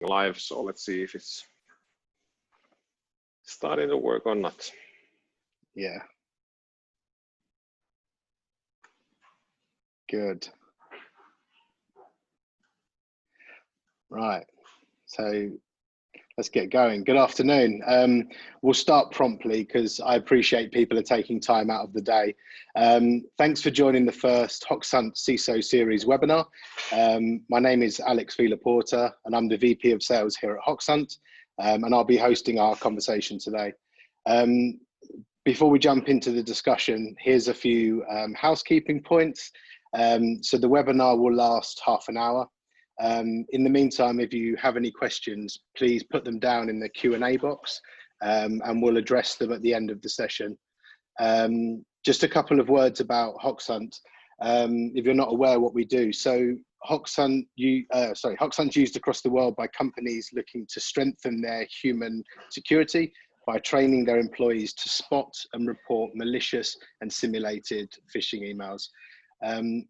live, so let's see if it's starting to work or not. Yeah. Good. Right. So let's get going. Good afternoon. We'll start promptly because I appreciate people are taking time out of the day. Thanks for joining the first Hoxhunt CISO series webinar. My name is Alex Vila-Porter and I'm the VP of Sales here at Hoxhunt, and I'll be hosting our conversation today. Before we jump into the discussion, here's a few housekeeping points. So the webinar will last half an hour. In the meantime, if you have any questions, please put them down in the Q&A box and we'll address them at the end of the session. Just a couple of words about Hoxhunt, if you're not aware what we do. So Hoxhunt's used across the world by companies looking to strengthen their human security by training their employees to spot and report malicious and simulated phishing emails.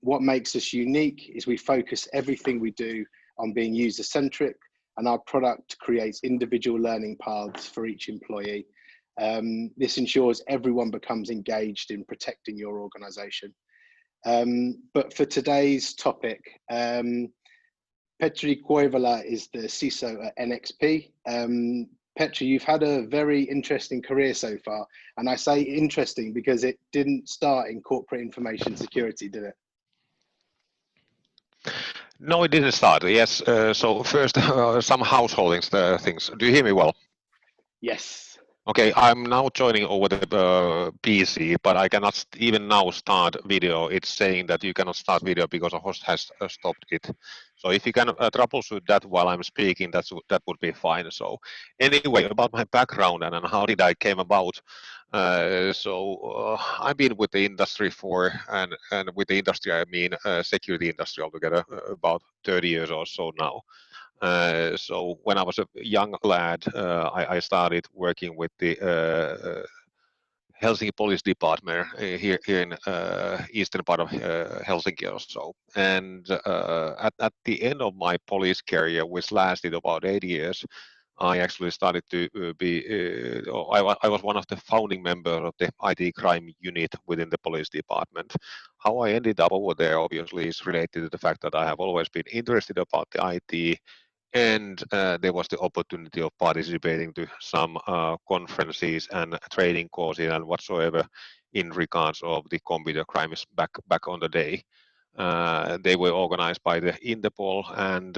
What makes us unique is we focus everything we do on being user-centric, and our product creates individual learning paths for each employee. This ensures everyone becomes engaged in protecting your organization. But for today's topic, Petri Kuivala is the CISO at NXP. Petri, you've had a very interesting career so far, and I say interesting because it didn't start in corporate information security, did it? No, it didn't start. Yes. So first, some householding things. Do you hear me well? Yes. Okay, I'm now joining over the PC, but I cannot even now start video. It's saying that you cannot start video because a host has stopped it. So if you can troubleshoot that while I'm speaking, that would be fine. So anyway, about my background and how did I came about. I've been with the industry for, and with the industry I mean security industry altogether, about 30 years or so now. So when I was a young lad, I started working with the Helsinki Police Department here in eastern part of Helsinki or so. And at the end of my police career, which lasted about 8 years, I actually started to I was one of the founding members of the IT crime unit within the police department. How I ended up over there obviously is related to the fact that I have always been interested about the IT, and there was the opportunity of participating to some conferences and training courses and whatsoever in regards of the computer crimes back on the day. They were organized by the Interpol and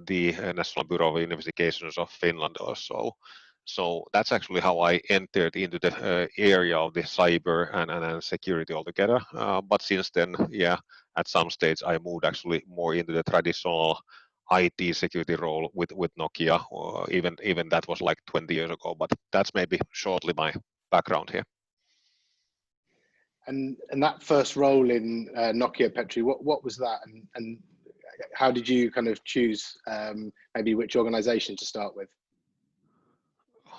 the National Bureau of Investigations of Finland also. So that's actually how I entered into the area of the cyber and security altogether. But since then, yeah, at some stage I moved actually more into the traditional IT security role with Nokia, or even that was like 20 years ago. But that's maybe shortly my background here. And that first role in Nokia, Petri, what was that, and how did you kind of choose maybe which organization to start with?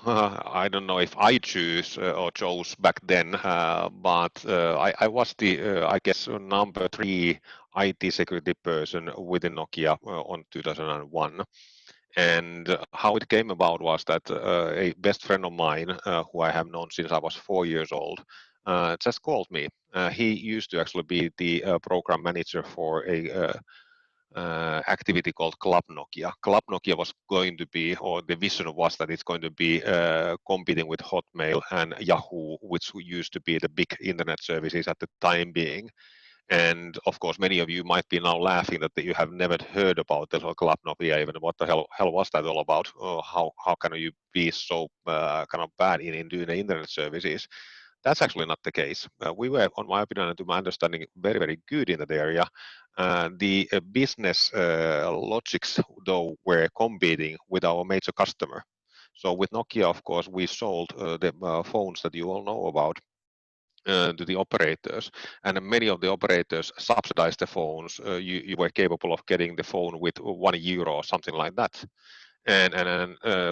I don't know if I choose or chose back then, but I was the, I guess, number 3 IT security person within Nokia on 2001. And how it came about was that a best friend of mine, who I have known since I was 4 years old, just called me. He used to actually be the program manager for a activity called Club Nokia. Club Nokia was going to be, or the vision was that it's going to be competing with Hotmail and Yahoo, which used to be the big internet services at the time being. And of course, many of you might be now laughing that you have never heard about the Club Nokia, even what the hell was that all about? How can you be so kind of bad in doing the internet services? That's actually not the case. We were, on my opinion and to my understanding, very, very good in that area. The business logics, though, were competing with our major customer. So with Nokia, of course, we sold the phones that you all know about to the operators, and many of the operators subsidized the phones. You were capable of getting the phone with €1 or something like that. And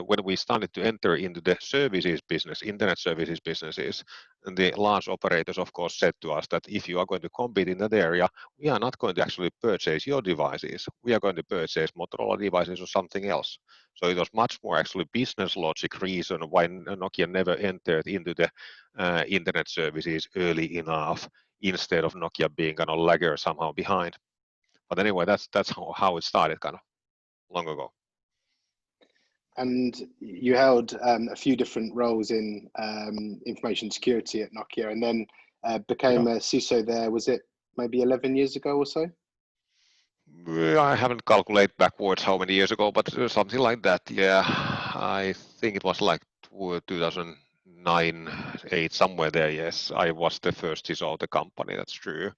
when we started to enter into the services business, internet services businesses, the large operators, of course, said to us that if you are going to compete in that area, we are not going to actually purchase your devices. We are going to purchase Motorola devices or something else. So it was much more actually business logic reason why Nokia never entered into the internet services early enough, instead of Nokia being kind of lagger somehow behind. But anyway, that's how it started kind of long ago. And you held a few different roles in information security at Nokia, and then became a CISO there. Was it maybe 11 years ago or so? I haven't calculated backwards how many years ago, but something like that. Yeah, I think it was like 2009, 8, somewhere there. Yes, I was the first CISO of the company. That's true.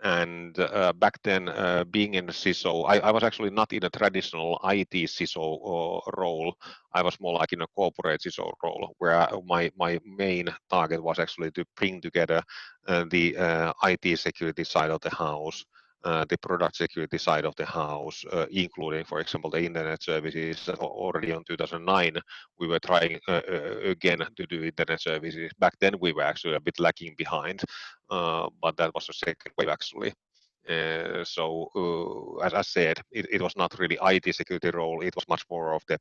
And back then, being in the CISO, I was actually not in a traditional IT CISO role. I was more like in a corporate CISO role, where my main target was actually to bring together the IT security side of the house, the product security side of the house, including, for example, the internet services. Already in 2009, we were trying again to do internet services. Back then, we were actually a bit lacking behind, but that was the second wave actually. As I said, it was not really IT security role. It was much more of the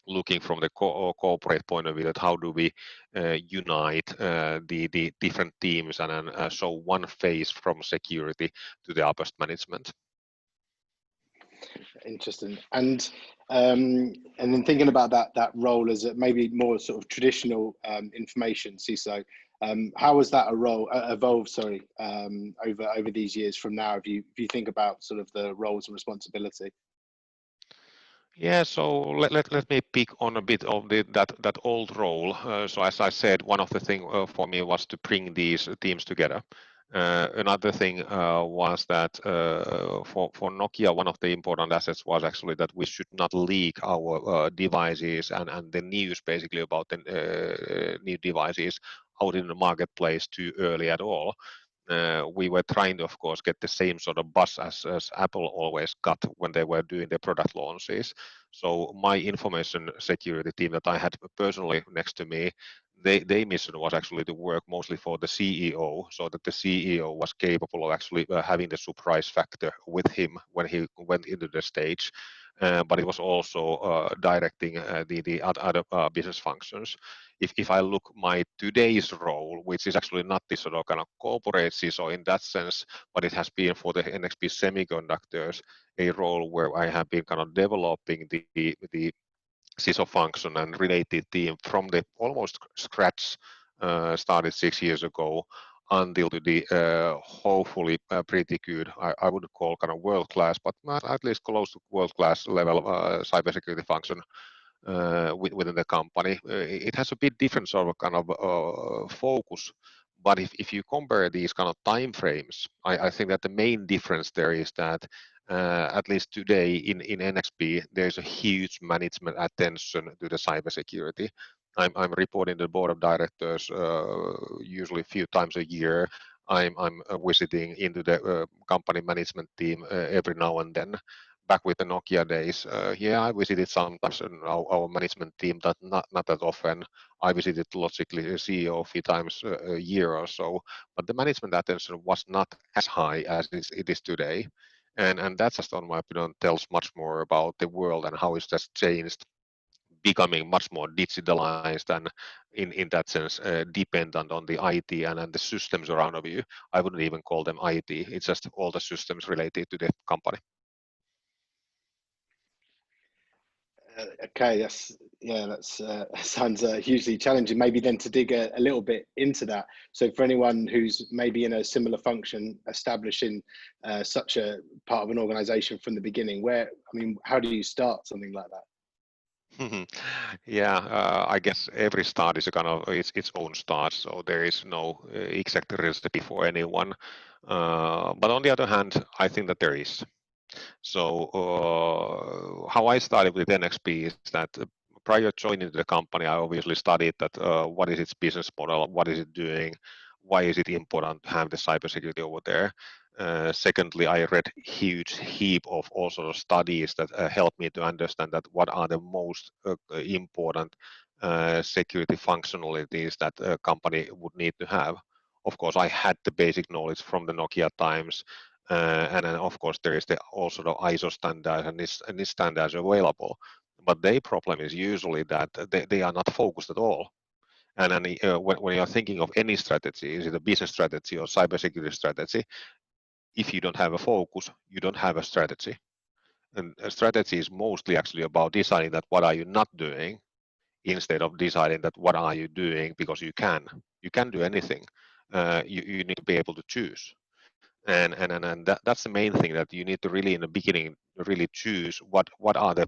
looking from the corporate point of view, that how do we unite the different teams and show one face from security to the upper management. Interesting. And then thinking about that role as a maybe more sort of traditional information CISO, how has that evolved? Sorry, over these years from now, if you think about sort of the roles and responsibility. Yeah, so let me pick on a bit of that old role. So as I said, one of the things for me was to bring these teams together. Another thing was that for Nokia, one of the important assets was actually that we should not leak our devices and the news basically about the new devices out in the marketplace too early at all. We were trying to, of course, get the same sort of buzz as Apple always got when they were doing their product launches. So my information security team that I had personally next to me, their mission was actually to work mostly for the CEO, so that the CEO was capable of actually having the surprise factor with him when he went into the stage. But it was also directing the other business functions. If I look my today's role, which is actually not this sort of kind of corporate CISO in that sense, but it has been for the NXP semiconductors, a role where I have been kind of developing the CISO function and related team from the almost scratch, started 6 years ago, until to the hopefully pretty good, I would call kind of world-class, but at least close to world-class level cybersecurity function within the company. It has a bit different sort of kind of focus, but if you compare these kind of time frames, I think that the main difference there is that at least today in NXP, there's a huge management attention to the cybersecurity. I'm reporting to the board of directors usually a few times a year. I'm visiting into the company management team every now and then. Back with the Nokia days, yeah, I visited sometimes our management team, but not that often. I visited logically the CEO a few times a year or so, but the management attention was not as high as it is today. And that just, on my opinion, tells much more about the world and how it's just changed, becoming much more digitalized and in that sense dependent on the IT and the systems around of you. I wouldn't even call them IT. It's just all the systems related to the company. Okay, that's sounds hugely challenging. Maybe then to dig a little bit into that. So for anyone who's maybe in a similar function, establishing such a part of an organization from the beginning, how do you start something like that? Yeah, I guess every start is a kind of its own start, so there is no exact recipe for anyone. But on the other hand, I think that there is. So how I started with NXP is that prior to joining the company, I obviously studied that what is its business model, what is it doing, why is it important to have the cybersecurity over there. Secondly, I read huge heap of all sort of studies that helped me to understand that what are the most important security functionalities that a company would need to have. Of course, I had the basic knowledge from the Nokia times, and then of course there is the also the ISO standard and these standards available. But their problem is usually that they are not focused at all. And then when you're thinking of any strategy, is it a business strategy or cybersecurity strategy? If you don't have a focus, you don't have a strategy. And a strategy is mostly actually about deciding that what are you not doing instead of deciding that what are you doing because you can. You can do anything. You need to be able to choose. And that's the main thing, that you need to really in the beginning really choose what are the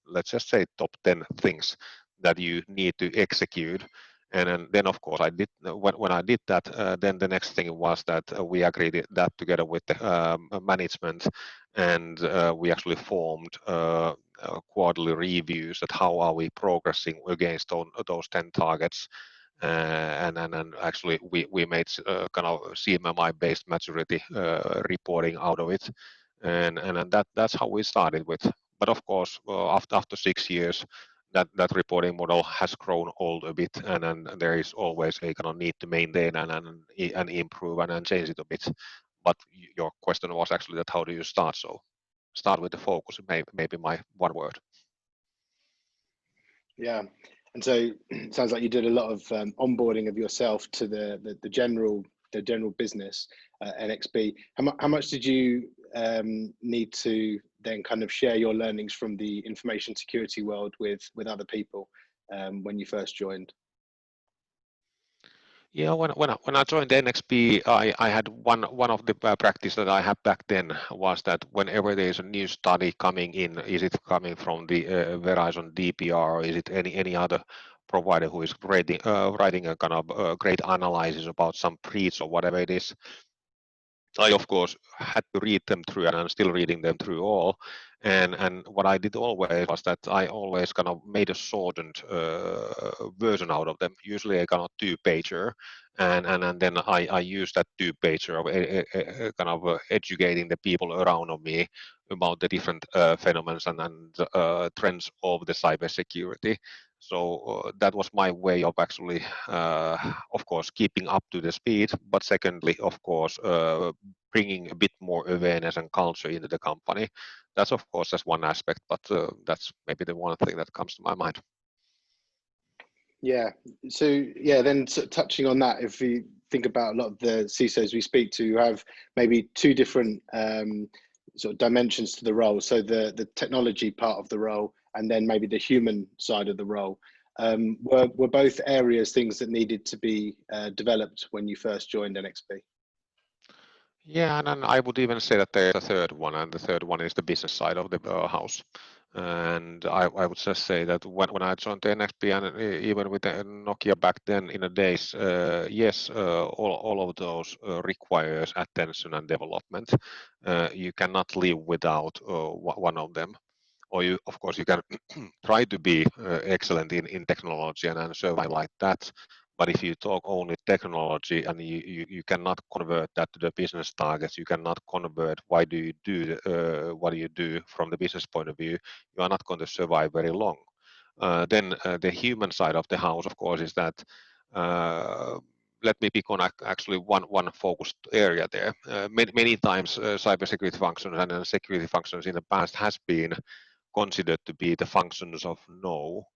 let's just say top 10 things that you need to execute. And then of course I did when I did that, then the next thing was that we agreed that together with the management, and we actually formed quarterly reviews at how are we progressing against those 10 targets. And actually we made kind of CMMI based maturity reporting out of it, and that's how we started with. But of course, after 6 years, that reporting model has grown old a bit, and then there is always a kind of need to maintain and improve and change it a bit. But your question was actually that how do you start? So start with the focus, maybe my one word. Yeah, and so it sounds like you did a lot of onboarding of yourself to the general business, NXP. How much did you need to then kind of share your learnings from the information security world with other people when you first joined? Yeah, when I joined NXP, I had one of the practice that I had back then was that whenever there is a new study coming in, is it coming from the Verizon DPR, or is it any other provider who is writing a kind of great analysis about some breach or whatever it is, I of course had to read them through, and I'm still reading them through all. And what I did always was that I always kind of made a shortened version out of them, usually a kind of 2-pager, and then I use that 2-pager of kind of educating the people around me about the different phenomena and trends of the cybersecurity. So that was my way of actually, of course, keeping up to the speed, but secondly, of course, bringing a bit more awareness and culture into the company. That's of course just one aspect, but that's maybe the one thing that comes to my mind. Yeah. So yeah, then touching on that, if we think about a lot of the CISOs we speak to who have maybe two different sort of dimensions to the role. So the technology part of the role, and then maybe the human side of the role. Were both areas things that needed to be developed when you first joined NXP? Yeah, and I would even say that there's a third one, and the third one is the business side of the house. And I would just say that when I joined the NXP, and even with the Nokia back then in the days, yes, all of those requires attention and development. You cannot live without one of them. Or you, of course, you can try to be excellent in technology and survive like that. But if you talk only technology and you cannot convert that to the business targets, you cannot convert why do you do what do you do from the business point of view, you are not going to survive very long. Then the human side of the house, of course, is that let me pick on actually one focused area there. Many times cybersecurity functions and security functions in the past has been considered to be the functions of no,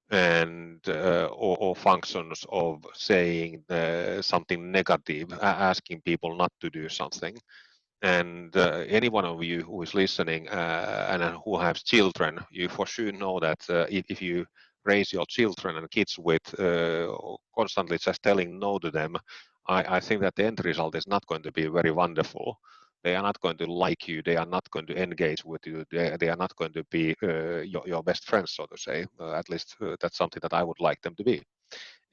and or functions of saying something negative, asking people not to do something. And any one of you who is listening and who has children, you for sure know that if you raise your children and kids with constantly just telling no to them, I think that the end result is not going to be very wonderful. They are not going to like you. They are not going to engage with you. They are not going to be your best friends, so to say. At least that's something that I would like them to be.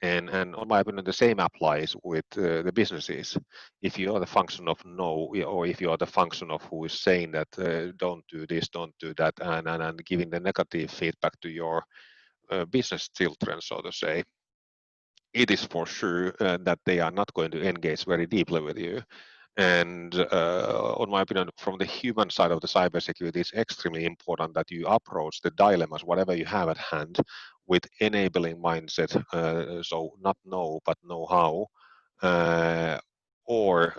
And on my opinion, the same applies with the businesses. If you are the function of no, or if you are the function of who is saying that don't do this, don't do that, and giving the negative feedback to your business children, so to say, it is for sure that they are not going to engage very deeply with you. And on my opinion, from the human side of the cybersecurity, it's extremely important that you approach the dilemmas, whatever you have at hand, with enabling mindset. So not know, but know how, or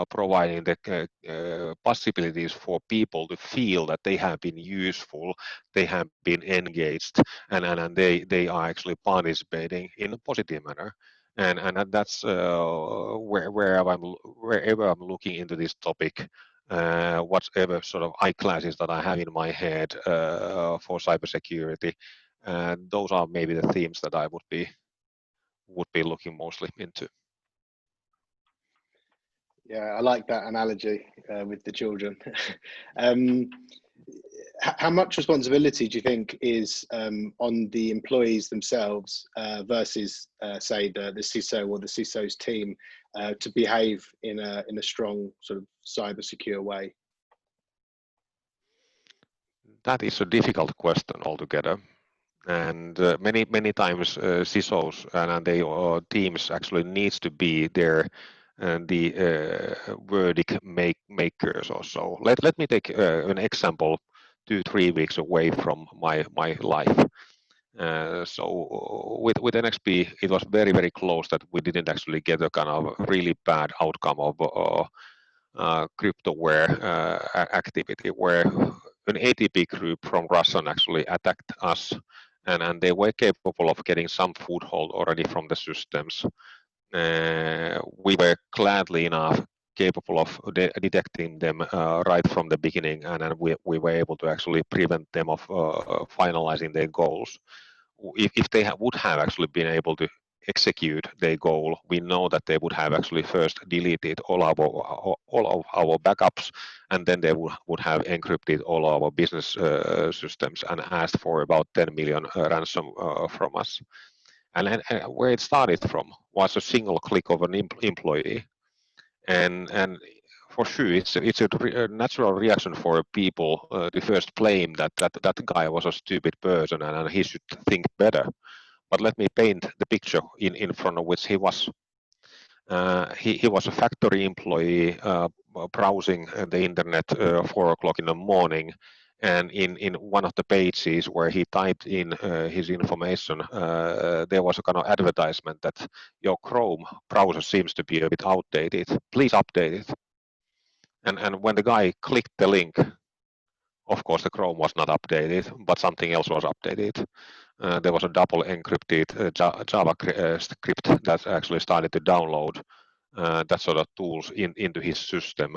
providing the possibilities for people to feel that they have been useful, they have been engaged, and they are actually participating in a positive manner. And that's wherever I'm looking into this topic, whatever sort of eye classes that I have in my head for cybersecurity, those are maybe the themes that I would be looking mostly into. Yeah, I like that analogy with the children. How much responsibility do you think is on the employees themselves versus, say, the CISO or the CISO's team to behave in a strong sort of cyber secure way? That is a difficult question altogether. And many times CISOs and they teams actually needs to be there and the verdict makers or so. Let me take an example 2-3 weeks away from my life. So with NXP, it was very close that we didn't actually get a kind of really bad outcome of cryptoware activity, where an ATP group from Russia actually attacked us, and they were capable of getting some foothold already from the systems. We were gladly enough capable of detecting them right from the beginning, and we were able to actually prevent them of finalizing their goals. If they would have actually been able to execute their goal, we know that they would have actually first deleted all of our backups, and then they would have encrypted all our business systems and asked for about 10 million ransom from us. And where it started from was a single click of an employee, and for sure it's a natural reaction for people to first blame that guy was a stupid person and he should think better. But let me paint the picture in front of which he was. He was a factory employee browsing the internet 4 o'clock in the morning, and in one of the pages where he typed in his information, there was a kind of advertisement that your Chrome browser seems to be a bit outdated. Please update it. And when the guy clicked the link, of course the Chrome was not updated, but something else was updated. There was a double encrypted JavaScript that actually started to download that sort of tools into his system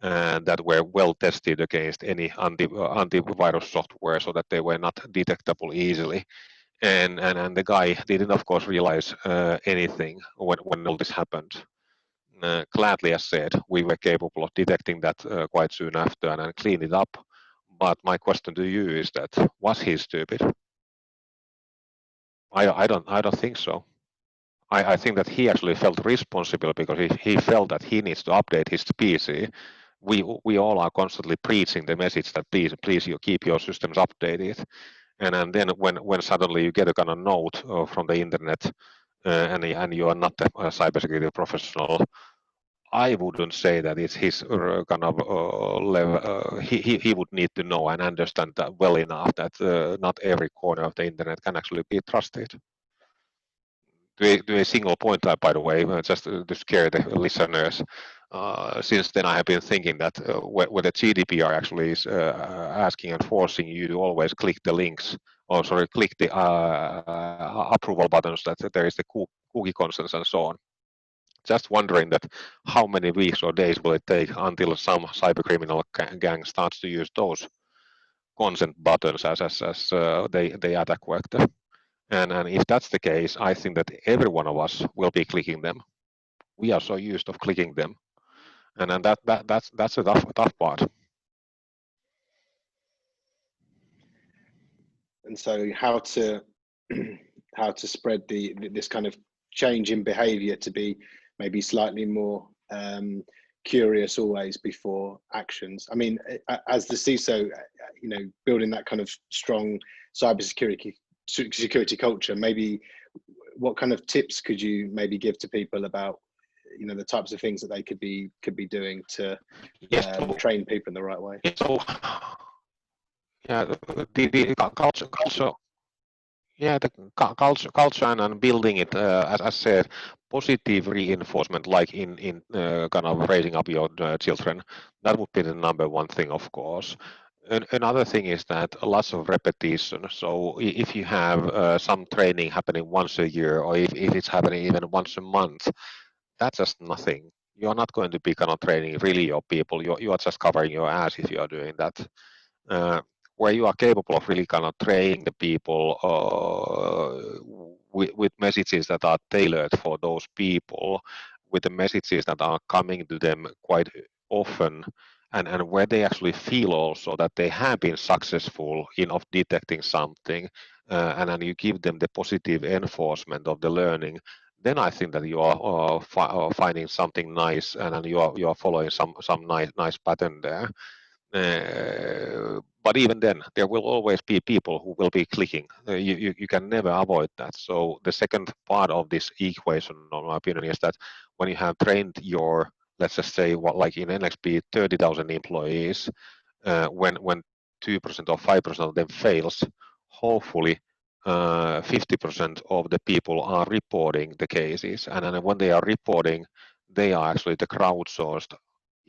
that were well tested against any antivirus software so that they were not detectable easily. And the guy didn't, of course, realize anything when all this happened. Gladly, as said, we were capable of detecting that quite soon after and cleaned it up. But my question to you is that, was he stupid? I don't think so. I think that he actually felt responsible because he felt that he needs to update his PC. We all are constantly preaching the message that please you keep your systems updated. And then when suddenly you get a kind of note from the internet and you are not a cybersecurity professional, I wouldn't say that it's his kind of level. He would need to know and understand that well enough that not every corner of the internet can actually be trusted. To a single point, by the way, just to scare the listeners. Since then, I have been thinking that whether GDPR actually is asking and forcing you to always click the links, or sorry, click the approval buttons, that there is the cookie consents and so on. Just wondering that how many weeks or days will it take until some cybercriminal gang starts to use those consent buttons as they attack vector. And if that's the case, I think that every one of us will be clicking them. We are so used of clicking them, and that's a tough part. And so, how to spread this kind of change in behaviour to be maybe slightly more curious always before actions. I mean, as the CISO, you know, building that kind of strong cybersecurity culture, maybe what kind of tips could you maybe give to people about, the types of things that they could be doing to Yes, train people in the right way. so yeah, the culture. Yeah, the culture and building it, as I said, positive reinforcement, like in kind of raising up your children. That would be the number one thing, of course. Another thing is that lots of repetition. So if you have some training happening once a year, or if it's happening even once a month, that's just nothing. You're not going to be kind of training really your people. You are just covering your ass if you are doing that. Uh, where you are capable of really kind of training the people with messages that are tailored for those people, with the messages that are coming to them quite often, and where they actually feel also that they have been successful in of detecting something, and then you give them the positive enforcement of the learning. Then I think that you are finding something nice, and then you are following some nice pattern there. But even then, there will always be people who will be clicking. You can never avoid that. So the second part of this equation, in my opinion, is that when you have trained your, let's just say, what like in NXP, 30,000 employees, when 2% or 5% of them fails, hopefully 50% of the people are reporting the cases, and then when they are reporting, they are actually the crowdsourced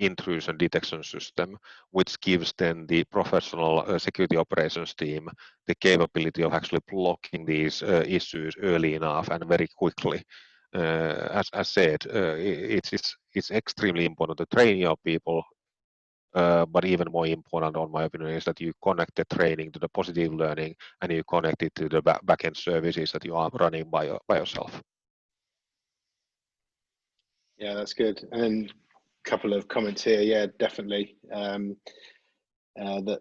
intrusion detection system, which gives then the professional security operations team the capability of actually blocking these issues early enough and very quickly. As said, it's extremely important to train your people, but even more important, on my opinion, is that you connect the training to the positive learning, and you connect it to the backend services that you are running by yourself. Yeah, that's good. And a couple of comments here. Yeah, definitely. That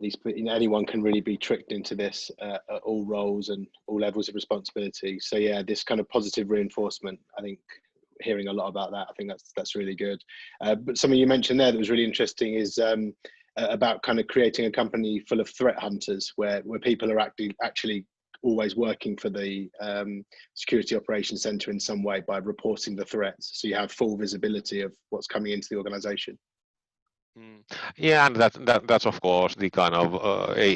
these anyone can really be tricked into this at all roles and all levels of responsibility. So yeah, this kind of positive reinforcement, I think, hearing a lot about that, I think that's really good. But something you mentioned there that was really interesting is about kind of creating a company full of threat hunters, where people are actually always working for the security operations center in some way by reporting the threats, so you have full visibility of what's coming into the organization. Yeah, and that's of course the kind of a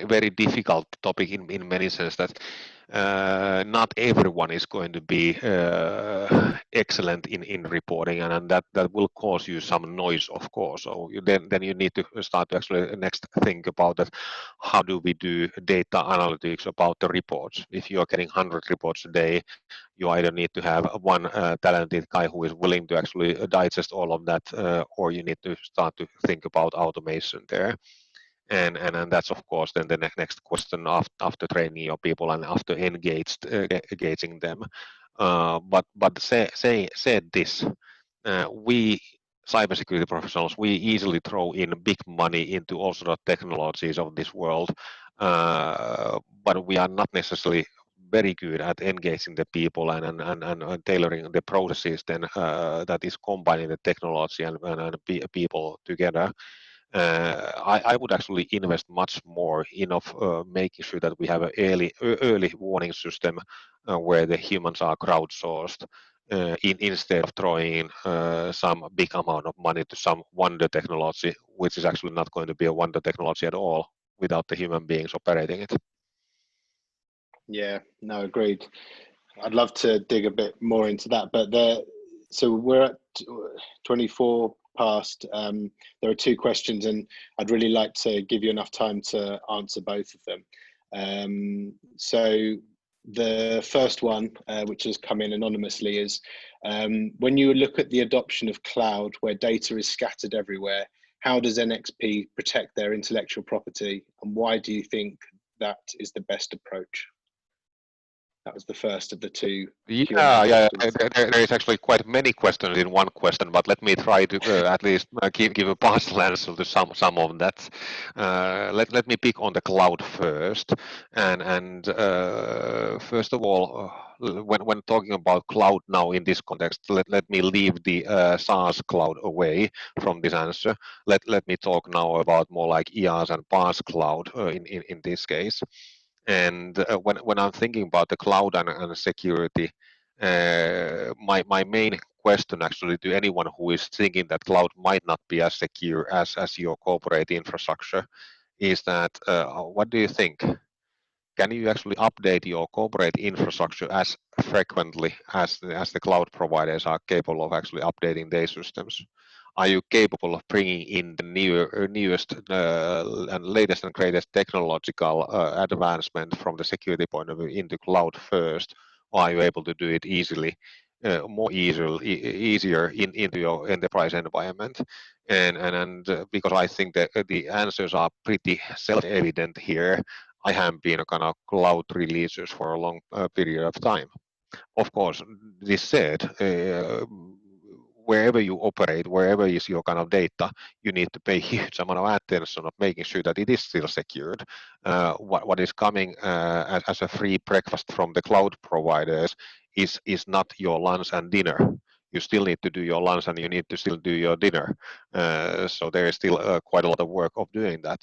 very difficult topic in many sense, that not everyone is going to be excellent in reporting, and that will cause you some noise, of course. So then you need to start to actually next think about that. How do we do data analytics about the reports? If you are getting 100 reports a day, you either need to have one talented guy who is willing to actually digest all of that, or you need to start to think about automation there. And that's of course then the next question after training your people and after engaging them. But said this, we cybersecurity professionals, we easily throw in big money into all sort of technologies of this world, but we are not necessarily very good at engaging the people and tailoring the processes then that is combining the technology and people together. I would actually invest much more in making sure that we have an early warning system where the humans are crowdsourced, instead of throwing in some big amount of money to some wonder technology, which is actually not going to be a wonder technology at all without the human beings operating it. Yeah, no, agreed. I'd love to dig a bit more into that, but so we're at 24 past. There are two questions, and I'd really like to give you enough time to answer both of them. So the first one, which has come in anonymously, is when you look at the adoption of cloud, where data is scattered everywhere, how does NXP protect their intellectual property, and why do you think that is the best approach? That was the first of the two. Yeah. There is actually quite many questions in one question, but let me try to at least give a partial answer to some of that. Let me pick on the cloud first, and first of all, when talking about cloud now in this context, let me leave the SaaS cloud away from this answer. Let me talk now about more like IaaS and PaaS cloud in this case. And when I'm thinking about the cloud and security, My main question actually to anyone who is thinking that cloud might not be as secure as your corporate infrastructure is that what do you think? Can you actually update your corporate infrastructure as frequently as the cloud providers are capable of actually updating their systems? Are you capable of bringing in the newest and latest and greatest technological advancement from the security point of view into cloud first? Or are you able to do it easier into your enterprise environment? And because I think that the answers are pretty self-evident here, I have been a kind of cloud releases for a long period of time. Of course, this said, wherever you operate, wherever is your kind of data, you need to pay huge amount of attention of making sure that it is still secured. What is coming as a free breakfast from the cloud providers is not your lunch and dinner. You still need to do your lunch and you need to still do your dinner. So there is still quite a lot of work of doing that.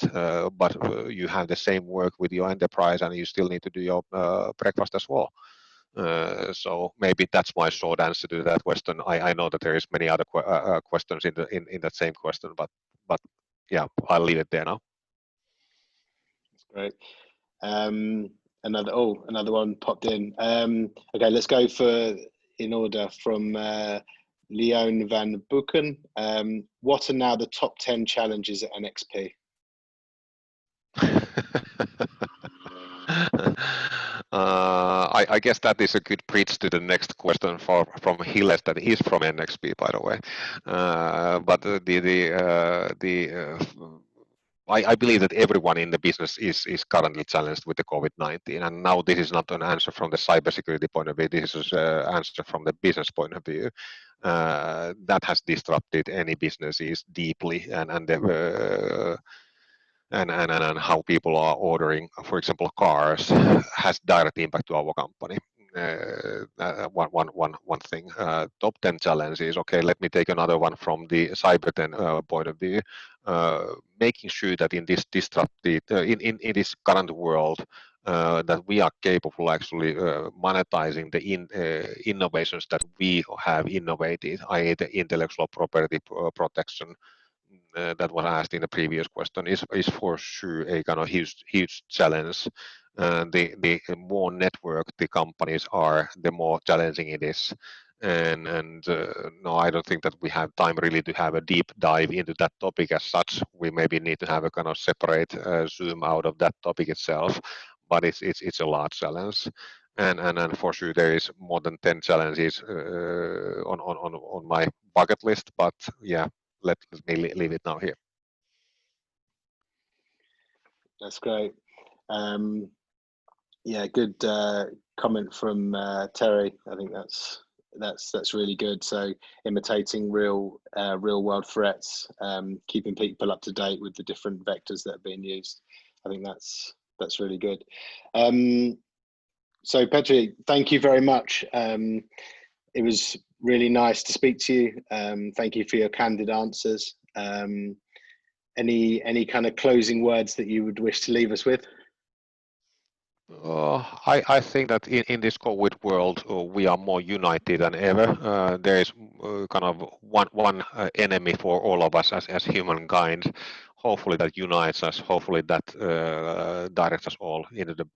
But you have the same work with your enterprise and you still need to do your breakfast as well. So maybe that's my short answer to that question. I know that there is many other questions in that same question, but yeah, I'll leave it there now. That's great. Another one popped in. Okay, let's go in order from Leon van Buchen. What are now the top 10 challenges at NXP? I guess that is a good bridge to the next question from Hilles, that is from NXP, by the way. But I believe that everyone in the business is currently challenged with the COVID-19, and now this is not an answer from the cybersecurity point of view. This is an answer from the business point of view. That has disrupted any businesses deeply, and how people are ordering, for example, cars, has direct impact to our company. One thing. Top 10 challenges. Okay, let me take another one from the cyber 10 point of view. Making sure that in this disrupted, in this current world, that we are capable actually monetizing the innovations that we have innovated, i.e. the intellectual property protection that was asked in the previous question is for sure a kind of huge challenge. The more networked the companies are, the more challenging it is. And no, I don't think that we have time really to have a deep dive into that topic as such. We maybe need to have a kind of separate zoom out of that topic itself, but it's a large challenge. And for sure there is more than 10 challenges on my bucket list, but yeah, let me leave it now here. That's great. Yeah, good comment from Terry. I think that's really good. So imitating real world threats, keeping people up to date with the different vectors that are being used. I think that's really good. So Petri, thank you very much. It was really nice to speak to you. Thank you for your candid answers. Any kind of closing words that you would wish to leave us with? I think that in this COVID world, we are more united than ever. There is kind of one enemy for all of us as humankind. Hopefully that unites us. Hopefully that directs us all into the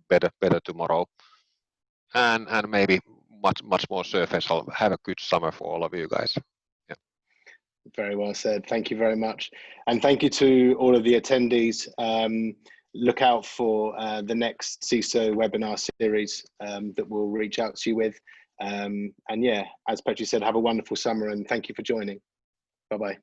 better tomorrow. And maybe much more surface. I'll have a good summer for all of you guys. Yeah. Very well said. Thank you very much. And thank you to all of the attendees. Look out for the next CISO webinar series that we'll reach out to you with. And yeah, as Petri said, have a wonderful summer and thank you for joining. Bye-bye.